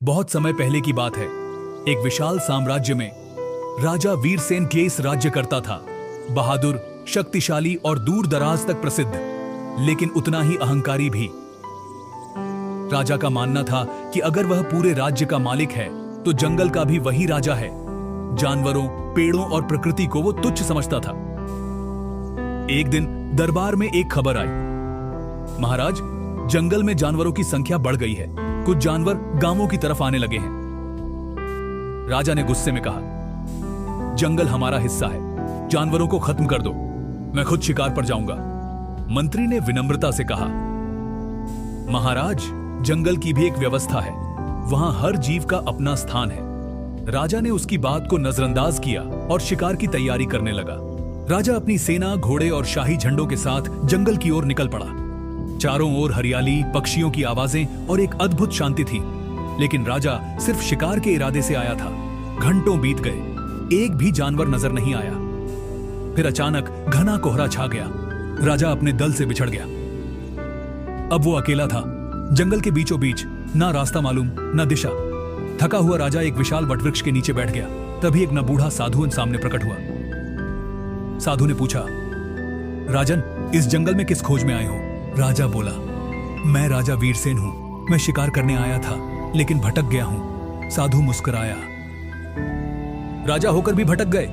बहुत समय पहले की बात है। एक विशाल साम्राज्य में राजा वीरसेन केस राज्य करता था। बहादुर, शक्तिशाली और दूर दराज तक प्रसिद्ध, लेकिन उतना ही अहंकारी भी। राजा का मानना था कि अगर वह पूरे राज्य का मालिक है तो जंगल का भी वही राजा है। जानवरों, पेड़ों और प्रकृति को वो तुच्छ समझता था। एक दिन दरबार में एक खबर आई, महाराज, जंगल में जानवरों की संख्या बढ़ गई है। कुछ जानवर गांवों की तरफ आने लगे हैं। राजा ने गुस्से में कहा, जंगल हमारा हिस्सा है, जानवरों को खत्म कर दो, मैं खुद शिकार पर जाऊंगा। मंत्री ने विनम्रता से कहा, महाराज, जंगल की भी एक व्यवस्था है, वहां हर जीव का अपना स्थान है। राजा ने उसकी बात को नजरअंदाज किया और शिकार की तैयारी करने लगा। राजा अपनी सेना, घोड़े और शाही झंडों के साथ जंगल की ओर निकल पड़ा। चारों ओर हरियाली, पक्षियों की आवाजें और एक अद्भुत शांति थी। लेकिन राजा सिर्फ शिकार के इरादे से आया था। घंटों बीत गए, एक भी जानवर नजर नहीं आया। फिर अचानक घना कोहरा छा गया। राजा अपने दल से बिछड़ गया। अब वो अकेला था, जंगल के बीचों बीच, ना रास्ता मालूम, ना दिशा। थका हुआ राजा एक विशाल वटवृक्ष के नीचे बैठ गया। तभी एक नबूढ़ा साधु सामने प्रकट हुआ। साधु ने पूछा, राजन, इस जंगल में किस खोज में आए हो? राजा बोला, मैं राजा वीरसेन हूं। मैं शिकार करने आया था, लेकिन भटक गया हूं। साधु मुस्कुराया, राजा होकर भी भटक गए?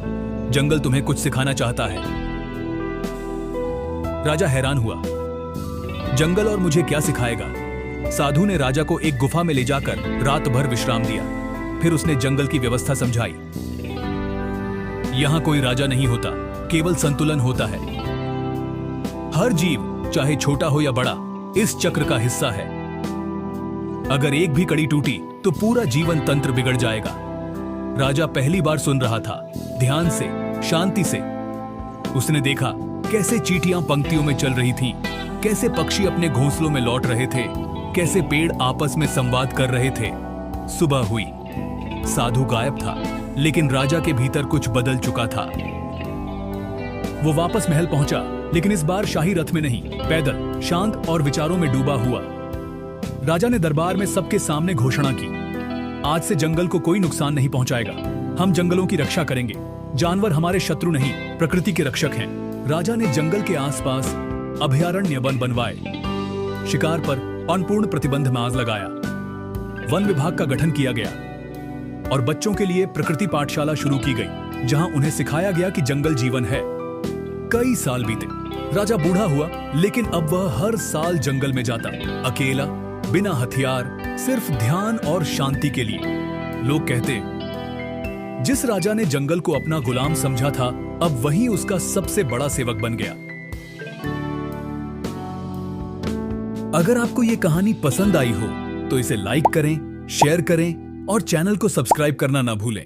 जंगल तुम्हें कुछ सिखाना चाहता है। राजा हैरान हुआ, जंगल और मुझे क्या सिखाएगा? साधु ने राजा को एक गुफा में ले जाकर रात भर विश्राम दिया। फिर उसने जंगल की व्यवस्था समझाई। यहां कोई राजा नहीं होता, केवल संतुलन होता है। हर जीव, चाहे छोटा हो या बड़ा, इस चक्र का हिस्सा है। अगर एक भी कड़ी टूटी तो पूरा जीवन तंत्र बिगड़ जाएगा। राजा पहली बार सुन रहा था, ध्यान से, शांति से। उसने देखा कैसे चींटियां पंक्तियों में चल रही थीं, कैसे पक्षी अपने घोंसलों में लौट रहे थे, कैसे पेड़ आपस में संवाद कर रहे थे। सुबह हुई, साधु गायब था, लेकिन राजा के भीतर कुछ बदल चुका था। वो वापस महल पहुंचा, लेकिन इस बार शाही रथ में नहीं, पैदल, शांत और विचारों में डूबा हुआ। राजा ने दरबार में सबके सामने घोषणा की, आज से जंगल को कोई नुकसान नहीं पहुंचाएगा। हम जंगलों की रक्षा करेंगे। जानवर हमारे शत्रु नहीं, प्रकृति के रक्षक हैं। राजा ने जंगल के आसपास अभयारण्य वन बनवाए, शिकार पर अनपूर्ण प्रतिबंध माज लगाया। वन विभाग का गठन किया गया और बच्चों के लिए प्रकृति पाठशाला शुरू की गई, जहां उन्हें सिखाया गया कि जंगल जीवन है। कई साल बीते, राजा बूढ़ा हुआ, लेकिन अब वह हर साल जंगल में जाता, अकेला, बिना हथियार, सिर्फ ध्यान और शांति के लिए। लोग कहते, जिस राजा ने जंगल को अपना गुलाम समझा था, अब वही उसका सबसे बड़ा सेवक बन गया। अगर आपको ये कहानी पसंद आई हो तो इसे लाइक करें, शेयर करें और चैनल को सब्सक्राइब करना ना भूलें।